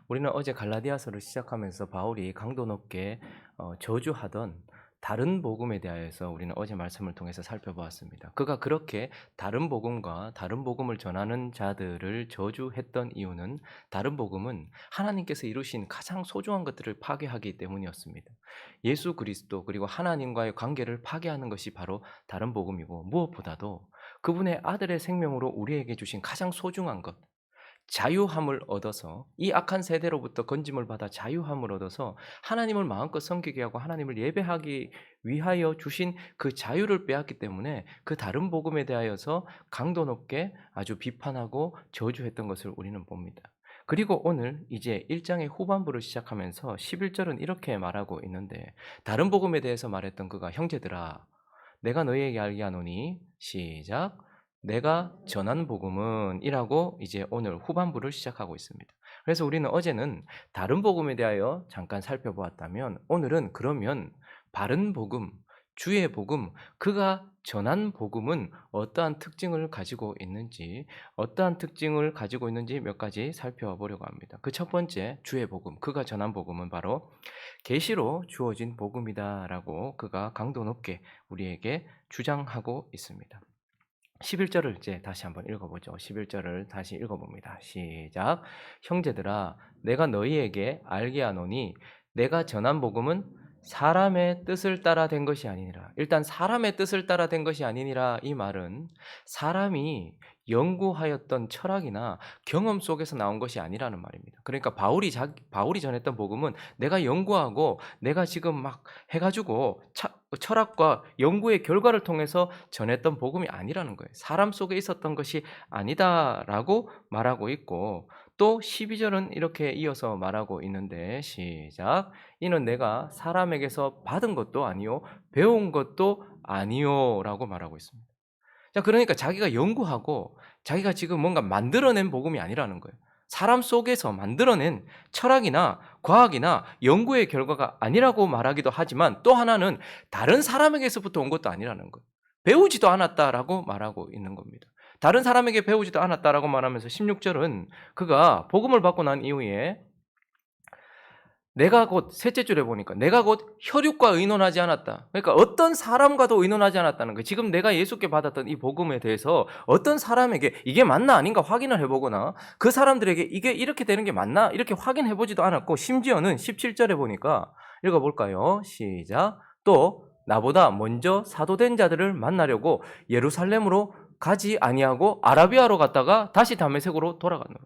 우리는 어제 갈라디아서를 시작하면서 바울이 강도 높게 저주하던 다른 복음에 대하여서 우리는 어제 말씀을 통해서 살펴보았습니다. 그가 그렇게 다른 복음과 다른 복음을 전하는 자들을 저주했던 이유는 다른 복음은 하나님께서 이루신 가장 소중한 것들을 파괴하기 때문이었습니다. 예수 그리스도 그리고 하나님과의 관계를 파괴하는 것이 바로 다른 복음이고, 무엇보다도 그분의 아들의 생명으로 우리에게 주신 가장 소중한 것, 자유함을 얻어서, 이 악한 세대로부터 건짐을 받아 자유함을 얻어서 하나님을 마음껏 섬기게 하고 하나님을 예배하기 위하여 주신 그 자유를 빼앗기 때문에 그 다른 복음에 대하여서 강도 높게 아주 비판하고 저주했던 것을 우리는 봅니다. 그리고 오늘 이제 1장의 후반부를 시작하면서 11절은 이렇게 말하고 있는데, 다른 복음에 대해서 말했던 그가 형제들아 내가 너희에게 알게 하노니, 시작, 내가 전한 복음은 이라고 이제 오늘 후반부를 시작하고 있습니다. 그래서 우리는 어제는 다른 복음에 대하여 잠깐 살펴보았다면, 오늘은 그러면 바른 복음, 주의 복음, 그가 전한 복음은 어떠한 특징을 가지고 있는지, 몇 가지 살펴보려고 합니다. 그 첫 번째, 주의 복음, 그가 전한 복음은 바로 계시로 주어진 복음이다라고 그가 강도 높게 우리에게 주장하고 있습니다. 11절을 이제 다시 한번 읽어보죠. 11절을 다시 읽어봅니다. 시작. 형제들아 내가 너희에게 알게 하노니 내가 전한 복음은 사람의 뜻을 따라 된 것이 아니니라. 일단 사람의 뜻을 따라 된 것이 아니니라, 이 말은 사람이 연구하였던 철학이나 경험 속에서 나온 것이 아니라는 말입니다. 그러니까 바울이 전했던 복음은 내가 연구하고 내가 지금 막 해가지고 철학과 연구의 결과를 통해서 전했던 복음이 아니라는 거예요. 사람 속에 있었던 것이 아니다라고 말하고 있고, 또 12절은 이렇게 이어서 말하고 있는데, 시작. 이는 내가 사람에게서 받은 것도 아니요 배운 것도 아니요라고 말하고 있습니다. 자, 그러니까 자기가 연구하고 자기가 지금 뭔가 만들어낸 복음이 아니라는 거예요. 사람 속에서 만들어낸 철학이나 과학이나 연구의 결과가 아니라고 말하기도 하지만, 또 하나는 다른 사람에게서부터 온 것도 아니라는 거예요. 배우지도 않았다라고 말하고 있는 겁니다. 다른 사람에게 배우지도 않았다라고 말하면서 16절은 그가 복음을 받고 난 이후에 내가 곧, 셋째 줄에 보니까 내가 곧 혈육과 의논하지 않았다. 그러니까 어떤 사람과도 의논하지 않았다는 거예요. 지금 내가 예수께 받았던 이 복음에 대해서 어떤 사람에게 이게 맞나 아닌가 확인을 해보거나, 그 사람들에게 이게 이렇게 되는 게 맞나 이렇게 확인해보지도 않았고, 심지어는 17절에 보니까 읽어볼까요? 시작. 또 나보다 먼저 사도된 자들을 만나려고 예루살렘으로 가지 아니하고 아라비아로 갔다가 다시 다메섹으로 돌아가노라.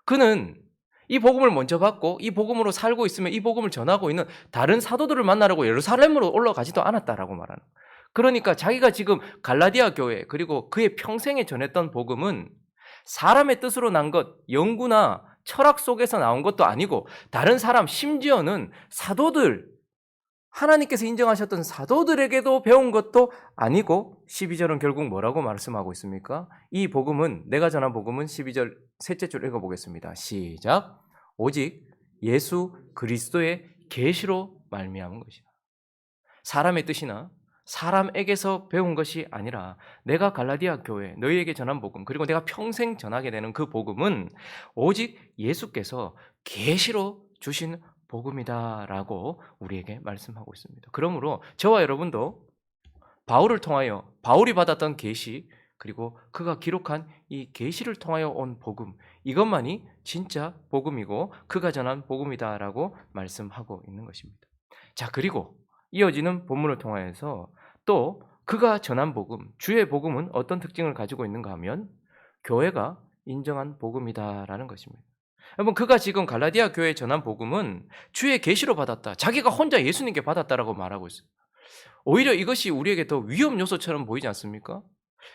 그는 이 복음을 먼저 받고 이 복음으로 살고 있으면 이 복음을 전하고 있는 다른 사도들을 만나려고 예루살렘으로 올라가지도 않았다라고 말하는. 그러니까 자기가 지금 갈라디아 교회 그리고 그의 평생에 전했던 복음은 사람의 뜻으로 난 것, 연구나 철학 속에서 나온 것도 아니고, 다른 사람, 심지어는 사도들, 하나님께서 인정하셨던 사도들에게도 배운 것도 아니고, 12절은 결국 뭐라고 말씀하고 있습니까? 이 복음은, 내가 전한 복음은 12절 셋째 줄 읽어보겠습니다. 시작. 오직 예수 그리스도의 계시로 말미암은 것이다. 사람의 뜻이나 사람에게서 배운 것이 아니라 내가 갈라디아 교회 너희에게 전한 복음, 그리고 내가 평생 전하게 되는 그 복음은 오직 예수께서 계시로 주신 복음이다라고 우리에게 말씀하고 있습니다. 그러므로 저와 여러분도 바울을 통하여, 바울이 받았던 계시, 그리고 그가 기록한 이 계시를 통하여 온 복음, 이것만이 진짜 복음이고 그가 전한 복음이다라고 말씀하고 있는 것입니다. 자, 그리고 이어지는 본문을 통하여서 또 그가 전한 복음, 주의 복음은 어떤 특징을 가지고 있는가 하면 교회가 인정한 복음이다라는 것입니다. 여러분, 그가 지금 갈라디아 교회에 전한 복음은 주의 계시로 받았다, 자기가 혼자 예수님께 받았다라고 말하고 있어요. 오히려 이것이 우리에게 더 위험 요소처럼 보이지 않습니까?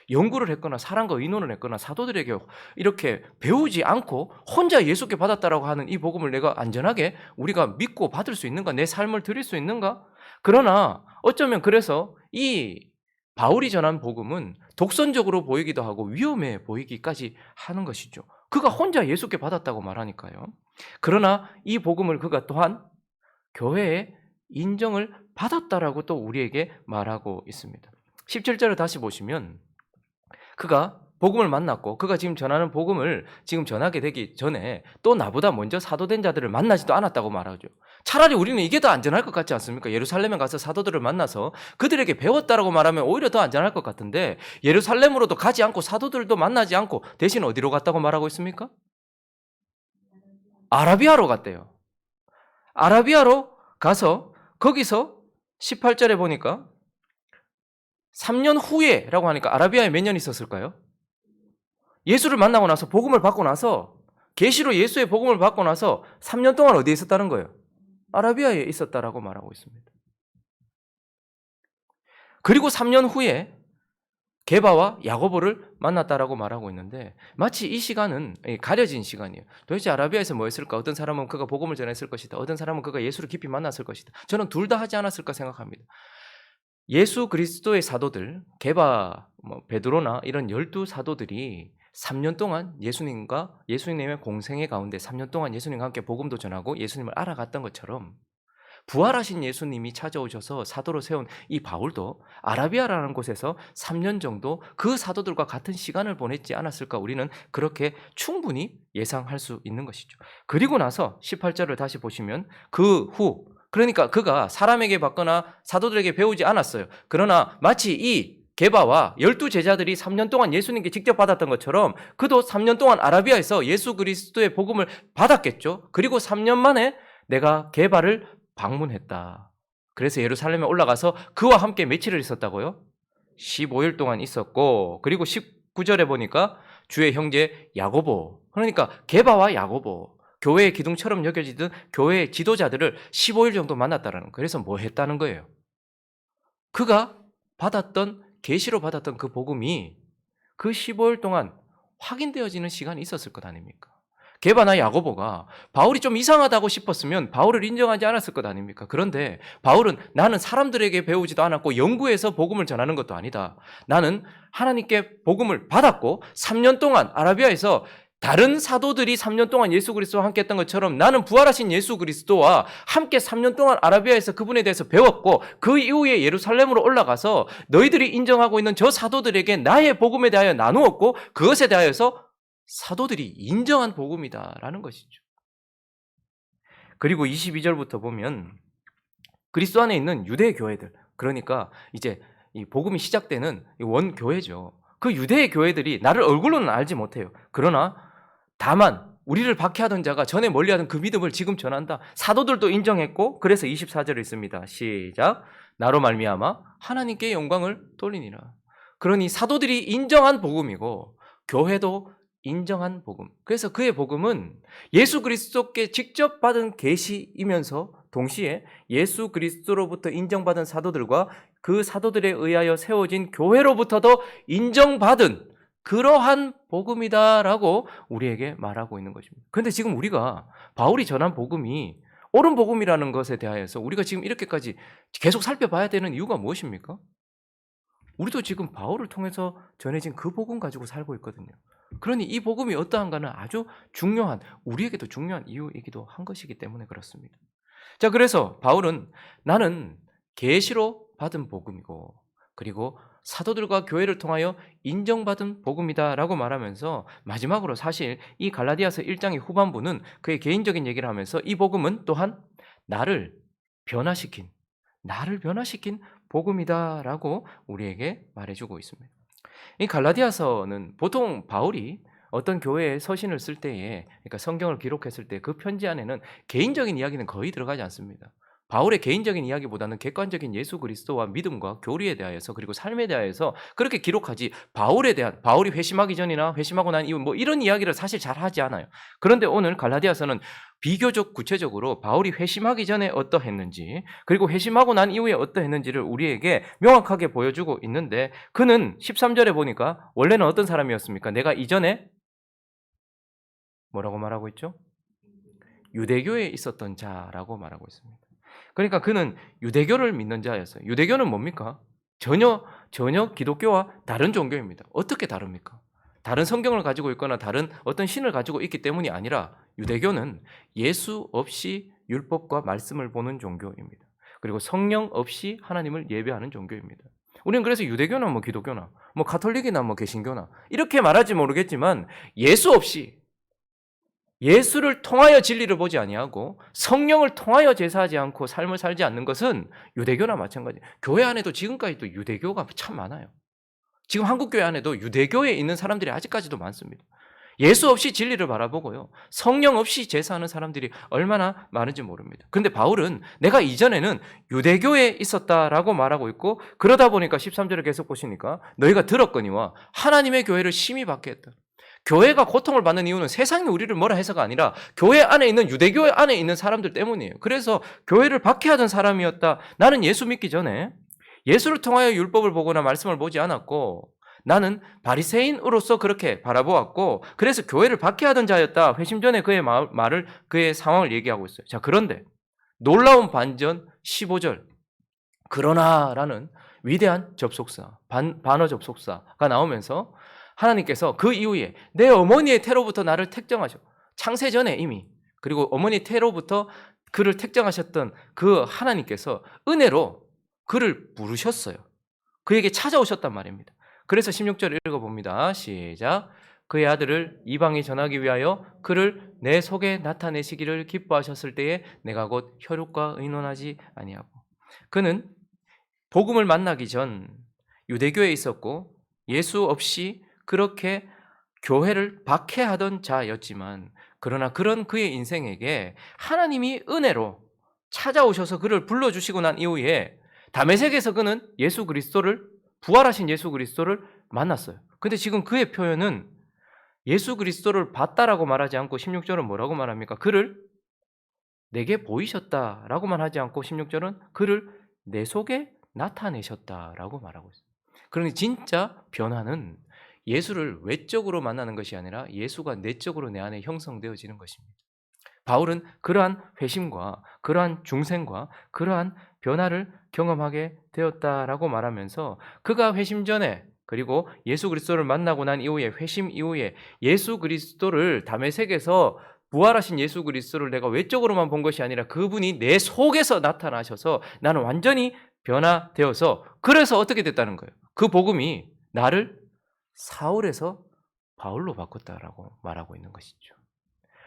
연구를 했거나 사람과 의논을 했거나 사도들에게 이렇게 배우지 않고 혼자 예수께 받았다라고 하는 이 복음을 내가 안전하게 우리가 믿고 받을 수 있는가? 내 삶을 드릴 수 있는가? 그러나 어쩌면 그래서 이 바울이 전한 복음은 독선적으로 보이기도 하고 위험해 보이기까지 하는 것이죠. 그가 혼자 예수께 받았다고 말하니까요. 그러나 이 복음을 그가 또한 교회에 인정을 받았다라고 또 우리에게 말하고 있습니다. 17절을 다시 보시면 그가 복음을 만났고 그가 지금 전하는 복음을 지금 전하게 되기 전에 또 나보다 먼저 사도된 자들을 만나지도 않았다고 말하죠. 차라리 우리는 이게 더 안전할 것 같지 않습니까? 예루살렘에 가서 사도들을 만나서 그들에게 배웠다라고 말하면 오히려 더 안전할 것 같은데 예루살렘으로도 가지 않고 사도들도 만나지 않고 대신 어디로 갔다고 말하고 있습니까? 아라비아로 갔대요. 아라비아로 가서 거기서 18절에 보니까 3년 후에라고 하니까 아라비아에 몇 년 있었을까요? 예수를 만나고 나서 복음을 받고 나서 계시로 예수의 복음을 받고 나서 3년 동안 어디에 있었다는 거예요? 아라비아에 있었다라고 말하고 있습니다. 그리고 3년 후에 게바와 야고보를 만났다라고 말하고 있는데 마치 이 시간은 가려진 시간이에요. 도대체 아라비아에서 뭐 했을까? 어떤 사람은 그가 복음을 전했을 것이다. 어떤 사람은 그가 예수를 깊이 만났을 것이다. 저는 둘 다 하지 않았을까 생각합니다. 예수 그리스도의 사도들, 게바, 베드로나 이런 12사도들이 3년 동안 예수님의 공생애 가운데 3년 동안 예수님과 함께 복음도 전하고 예수님을 알아갔던 것처럼 부활하신 예수님이 찾아오셔서 사도로 세운 이 바울도 아라비아라는 곳에서 3년 정도 그 사도들과 같은 시간을 보냈지 않았을까 우리는 그렇게 충분히 예상할 수 있는 것이죠. 그리고 나서 18절을 다시 보시면 그 후 그러니까 그가 사람에게 받거나 사도들에게 배우지 않았어요. 그러나 마치 이 게바와 12제자들이 3년 동안 예수님께 직접 받았던 것처럼 그도 3년 동안 아라비아에서 예수 그리스도의 복음을 받았겠죠. 그리고 3년 만에 내가 게바를 방문했다. 그래서 예루살렘에 올라가서 그와 함께 며칠을 있었다고요? 15일 동안 있었고 그리고 19절에 보니까 주의 형제 야고보 그러니까 게바와 야고보 교회의 기둥처럼 여겨지던 교회의 지도자들을 15일 정도 만났다는 거예요. 그래서 뭐 했다는 거예요? 그가 받았던 계시로 받았던 그 복음이 그 15일 동안 확인되어지는 시간이 있었을 것 아닙니까? 게바나 야고보가 바울이 좀 이상하다고 싶었으면 바울을 인정하지 않았을 것 아닙니까? 그런데 바울은 나는 사람들에게 배우지도 않았고 연구해서 복음을 전하는 것도 아니다. 나는 하나님께 복음을 받았고 3년 동안 아라비아에서 다른 사도들이 3년 동안 예수 그리스도와 함께 했던 것처럼 나는 부활하신 예수 그리스도와 함께 3년 동안 아라비아에서 그분에 대해서 배웠고 그 이후에 예루살렘으로 올라가서 너희들이 인정하고 있는 저 사도들에게 나의 복음에 대하여 나누었고 그것에 대하여서 사도들이 인정한 복음이다라는 것이죠. 그리고 22절부터 보면 그리스도 안에 있는 유대 교회들 그러니까 이제 이 복음이 시작되는 원교회죠. 그 유대의 교회들이 나를 얼굴로는 알지 못해요. 그러나 다만 우리를 박해하던 자가 전에 멀리하던 그 믿음을 지금 전한다. 사도들도 인정했고 그래서 24절에 있습니다. 시작. 나로 말미암아 하나님께 영광을 돌리니라. 그러니 사도들이 인정한 복음이고 교회도 인정한 복음. 그래서 그의 복음은 예수 그리스도께 직접 받은 계시이면서 동시에 예수 그리스도로부터 인정받은 사도들과 그 사도들에 의하여 세워진 교회로부터도 인정받은 그러한 복음이다라고 우리에게 말하고 있는 것입니다. 그런데 지금 우리가 바울이 전한 복음이 옳은 복음이라는 것에 대하여서 우리가 지금 이렇게까지 계속 살펴봐야 되는 이유가 무엇입니까? 우리도 지금 바울을 통해서 전해진 그 복음 가지고 살고 있거든요. 그러니 이 복음이 어떠한가는 아주 중요한, 우리에게도 중요한 이유이기도 한 것이기 때문에 그렇습니다. 자, 그래서 바울은 나는 계시로 받은 복음이고 그리고 사도들과 교회를 통하여 인정받은 복음이다라고 말하면서 마지막으로 사실 이 갈라디아서 1장의 후반부는 그의 개인적인 얘기를 하면서 이 복음은 또한 나를 변화시킨 복음이다라고 우리에게 말해주고 있습니다. 이 갈라디아서는 보통 바울이 어떤 교회에 서신을 쓸 때에 그러니까 성경을 기록했을 때 그 편지 안에는 개인적인 이야기는 거의 들어가지 않습니다. 바울의 개인적인 이야기보다는 객관적인 예수 그리스도와 믿음과 교리에 대하여서 그리고 삶에 대하여서 그렇게 기록하지 바울에 대한 바울이 회심하기 전이나 회심하고 난 이후 뭐 이런 이야기를 사실 잘 하지 않아요. 그런데 오늘 갈라디아서는 비교적 구체적으로 바울이 회심하기 전에 어떠했는지 그리고 회심하고 난 이후에 어떠했는지를 우리에게 명확하게 보여주고 있는데 그는 13절에 보니까 원래는 어떤 사람이었습니까? 내가 이전에 뭐라고 말하고 있죠? 유대교에 있었던 자라고 말하고 있습니다. 그러니까 그는 유대교를 믿는 자였어요. 유대교는 뭡니까? 전혀 기독교와 다른 종교입니다. 어떻게 다릅니까? 다른 성경을 가지고 있거나 다른 어떤 신을 가지고 있기 때문이 아니라 유대교는 예수 없이 율법과 말씀을 보는 종교입니다. 그리고 성령 없이 하나님을 예배하는 종교입니다. 우리는 그래서 유대교나 기독교나 뭐 가톨릭이나 뭐 개신교나 이렇게 말할지 모르겠지만 예수 없이 예수를 통하여 진리를 보지 아니하고 성령을 통하여 제사하지 않고 삶을 살지 않는 것은 유대교나 마찬가지. 교회 안에도 지금까지도 유대교가 참 많아요. 지금 한국 교회 안에도 유대교에 있는 사람들이 아직까지도 많습니다. 예수 없이 진리를 바라보고요. 성령 없이 제사하는 사람들이 얼마나 많은지 모릅니다. 그런데 바울은 내가 이전에는 유대교에 있었다라고 말하고 있고 그러다 보니까 13절을 계속 보시니까 너희가 들었거니와 하나님의 교회를 심히 박해했다. 교회가 고통을 받는 이유는 세상이 우리를 뭐라 해서가 아니라 교회 안에 있는 유대교 안에 있는 사람들 때문이에요. 그래서 교회를 박해하던 사람이었다. 나는 예수 믿기 전에 예수를 통하여 율법을 보거나 말씀을 보지 않았고 나는 바리새인으로서 그렇게 바라보았고 그래서 교회를 박해하던 자였다. 회심 전에 그의 말을 그의 상황을 얘기하고 있어요. 자, 그런데 놀라운 반전 15절 그러나라는 위대한 접속사 반어 접속사가 나오면서 하나님께서 그 이후에 내 어머니의 태로부터 나를 택정하셔. 창세 전에 이미 그리고 어머니 태로부터 그를 택정하셨던 그 하나님께서 은혜로 그를 부르셨어요. 그에게 찾아오셨단 말입니다. 그래서 16절 읽어봅니다. 시작. 그의 아들을 이방에 전하기 위하여 그를 내 속에 나타내시기를 기뻐하셨을 때에 내가 곧 혈육과 의논하지 아니하고. 그는 복음을 만나기 전 유대교에 있었고 예수 없이 그렇게 교회를 박해하던 자였지만 그러나 그런 그의 인생에게 하나님이 은혜로 찾아오셔서 그를 불러주시고 난 이후에 다메섹에서 그는 예수 그리스도를 부활하신 예수 그리스도를 만났어요. 근데 지금 그의 표현은 예수 그리스도를 봤다라고 말하지 않고 16절은 뭐라고 말합니까? 그를 내게 보이셨다라고만 하지 않고 16절은 그를 내 속에 나타내셨다라고 말하고 있어요. 그러니 진짜 변화는 예수를 외적으로 만나는 것이 아니라 예수가 내적으로 내 안에 형성되어지는 것입니다. 바울은 그러한 회심과 그러한 중생과 그러한 변화를 경험하게 되었다라고 말하면서 그가 회심 전에 그리고 예수 그리스도를 만나고 난 이후에 회심 이후에 예수 그리스도를 다메섹에서 부활하신 예수 그리스도를 내가 외적으로만 본 것이 아니라 그분이 내 속에서 나타나셔서 나는 완전히 변화되어서 그래서 어떻게 됐다는 거예요. 그 복음이 나를 사울에서 바울로 바꿨다라고 말하고 있는 것이죠.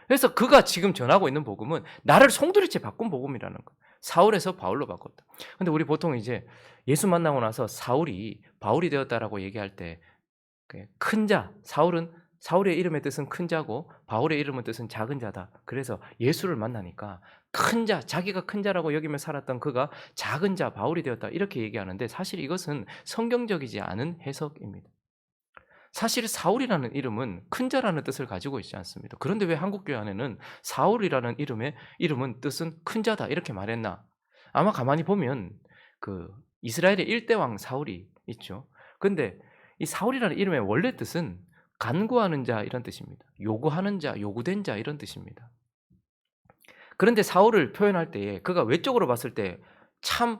그래서 그가 지금 전하고 있는 복음은 나를 송두리째 바꾼 복음이라는 거예요. 사울에서 바울로 바꿨다. 근데 우리 보통 이제 예수 만나고 나서 사울이 바울이 되었다라고 얘기할 때 큰 자, 사울의 이름의 뜻은 큰 자고 바울의 이름의 뜻은 작은 자다. 그래서 예수를 만나니까 큰 자, 자기가 큰 자라고 여기며 살았던 그가 작은 자, 바울이 되었다. 이렇게 얘기하는데 사실 이것은 성경적이지 않은 해석입니다. 사실 사울이라는 이름은 큰 자라는 뜻을 가지고 있지 않습니다. 그런데 왜 한국교회 안에는 사울이라는 이름은 뜻은 큰 자다 이렇게 말했나? 아마 가만히 보면 그 이스라엘의 1대 왕 사울이 있죠. 근데 이 사울이라는 이름의 원래 뜻은 간구하는 자 이런 뜻입니다. 요구하는 자, 요구된 자 이런 뜻입니다. 그런데 사울을 표현할 때에 그가 외적으로 봤을 때 참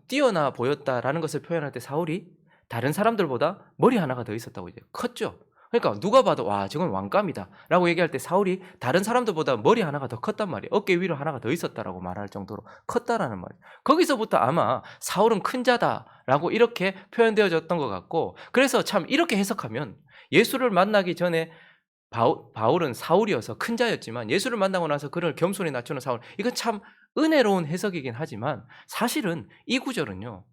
뛰어나 보였다라는 것을 표현할 때 사울이 다른 사람들보다 머리 하나가 더 있었다고 이제 컸죠. 그러니까 누가 봐도 와 저건 왕감이다라고 얘기할 때 사울이 다른 사람들보다 머리 하나가 더 컸단 말이에요. 어깨 위로 하나가 더 있었다라고 말할 정도로 컸다라는 말이에요. 거기서부터 아마 사울은 큰 자다라고 이렇게 표현되어졌던 것 같고 그래서 참 이렇게 해석하면 예수를 만나기 전에 바울은 사울이어서 큰 자였지만 예수를 만나고 나서 그를 겸손히 낮추는 사울 이건 참 은혜로운 해석이긴 하지만 사실은 이 구절은요.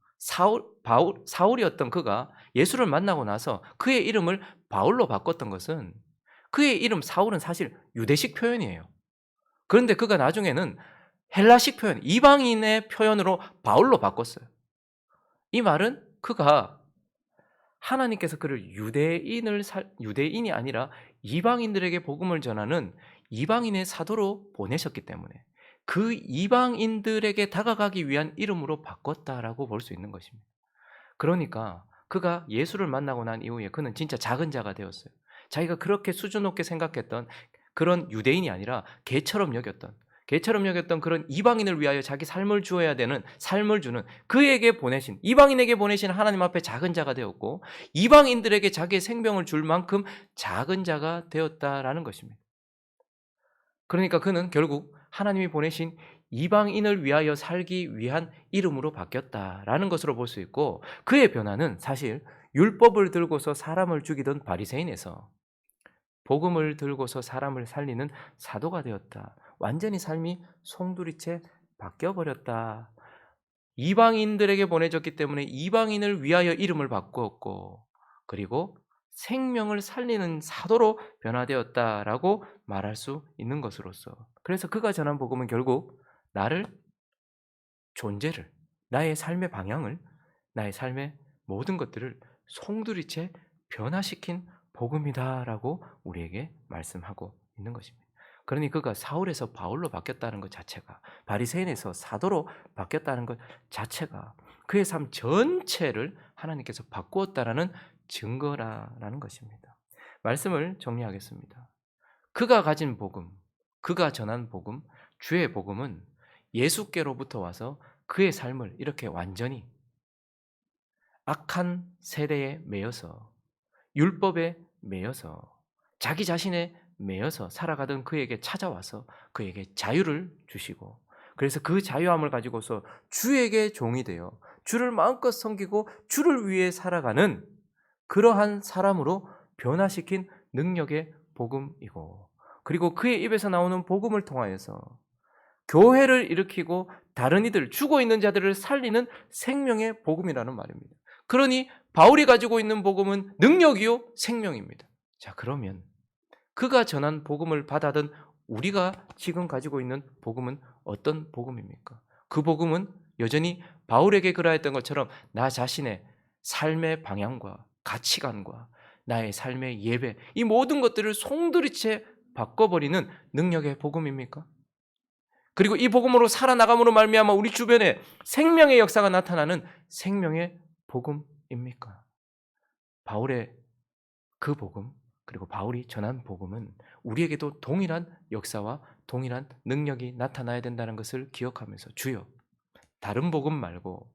사울이었던 그가 예수를 만나고 나서 그의 이름을 바울로 바꿨던 것은 그의 이름 사울은 사실 유대식 표현이에요. 그런데 그가 나중에는 헬라식 표현, 이방인의 표현으로 바울로 바꿨어요. 이 말은 그가 하나님께서 그를 유대인이 아니라 이방인들에게 복음을 전하는 이방인의 사도로 보내셨기 때문에 그 이방인들에게 다가가기 위한 이름으로 바꿨다라고 볼 수 있는 것입니다. 그러니까 그가 예수를 만나고 난 이후에 그는 진짜 작은 자가 되었어요. 자기가 그렇게 수준 높게 생각했던 그런 유대인이 아니라 개처럼 여겼던 그런 이방인을 위하여 자기 삶을 주어야 되는 삶을 주는 그에게 보내신 이방인에게 보내신 하나님 앞에 작은 자가 되었고 이방인들에게 자기의 생명을 줄 만큼 작은 자가 되었다라는 것입니다. 그러니까 그는 결국 하나님이 보내신 이방인을 위하여 살기 위한 이름으로 바뀌었다라는 것으로 볼 수 있고 그의 변화는 사실 율법을 들고서 사람을 죽이던 바리새인에서 복음을 들고서 사람을 살리는 사도가 되었다. 완전히 삶이 송두리째 바뀌어 버렸다. 이방인들에게 보내졌기 때문에 이방인을 위하여 이름을 바꾸었고, 그리고 생명을 살리는 사도로 변화되었다라고 말할 수 있는 것으로서, 그래서 그가 전한 복음은 결국 나를, 존재를, 나의 삶의 방향을, 나의 삶의 모든 것들을 송두리째 변화시킨 복음이다라고 우리에게 말씀하고 있는 것입니다. 그러니 그가 사울에서 바울로 바뀌었다는 것 자체가, 바리새인에서 사도로 바뀌었다는 것 자체가 그의 삶 전체를 하나님께서 바꾸었다라는 증거라는 것입니다. 말씀을 정리하겠습니다. 그가 가진 복음, 그가 전한 복음, 주의 복음은 예수께로부터 와서 그의 삶을 이렇게 완전히 악한 세대에 매여서, 율법에 매여서, 자기 자신에 매여서 살아가던 그에게 찾아와서 그에게 자유를 주시고, 그래서 그 자유함을 가지고서 주에게 종이 되어 주를 마음껏 섬기고 주를 위해 살아가는 그러한 사람으로 변화시킨 능력의 복음이고, 그리고 그의 입에서 나오는 복음을 통하여서 교회를 일으키고 다른 이들, 죽어 있는 자들을 살리는 생명의 복음이라는 말입니다. 그러니 바울이 가지고 있는 복음은 능력이요 생명입니다. 자, 그러면 그가 전한 복음을 받아든 우리가 지금 가지고 있는 복음은 어떤 복음입니까? 그 복음은 여전히 바울에게 그러했던 것처럼 나 자신의 삶의 방향과 가치관과 나의 삶의 예배, 이 모든 것들을 송두리째 바꿔버리는 능력의 복음입니까? 그리고 이 복음으로 살아나감으로 말미암아 우리 주변에 생명의 역사가 나타나는 생명의 복음입니까? 바울의 그 복음, 그리고 바울이 전한 복음은 우리에게도 동일한 역사와 동일한 능력이 나타나야 된다는 것을 기억하면서, 주여, 다른 복음 말고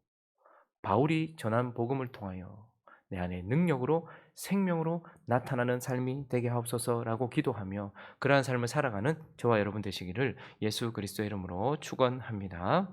바울이 전한 복음을 통하여 내 안에 능력으로 생명으로 나타나는 삶이 되게 하옵소서라고 기도하며 그러한 삶을 살아가는 저와 여러분 되시기를 예수 그리스도의 이름으로 축원합니다.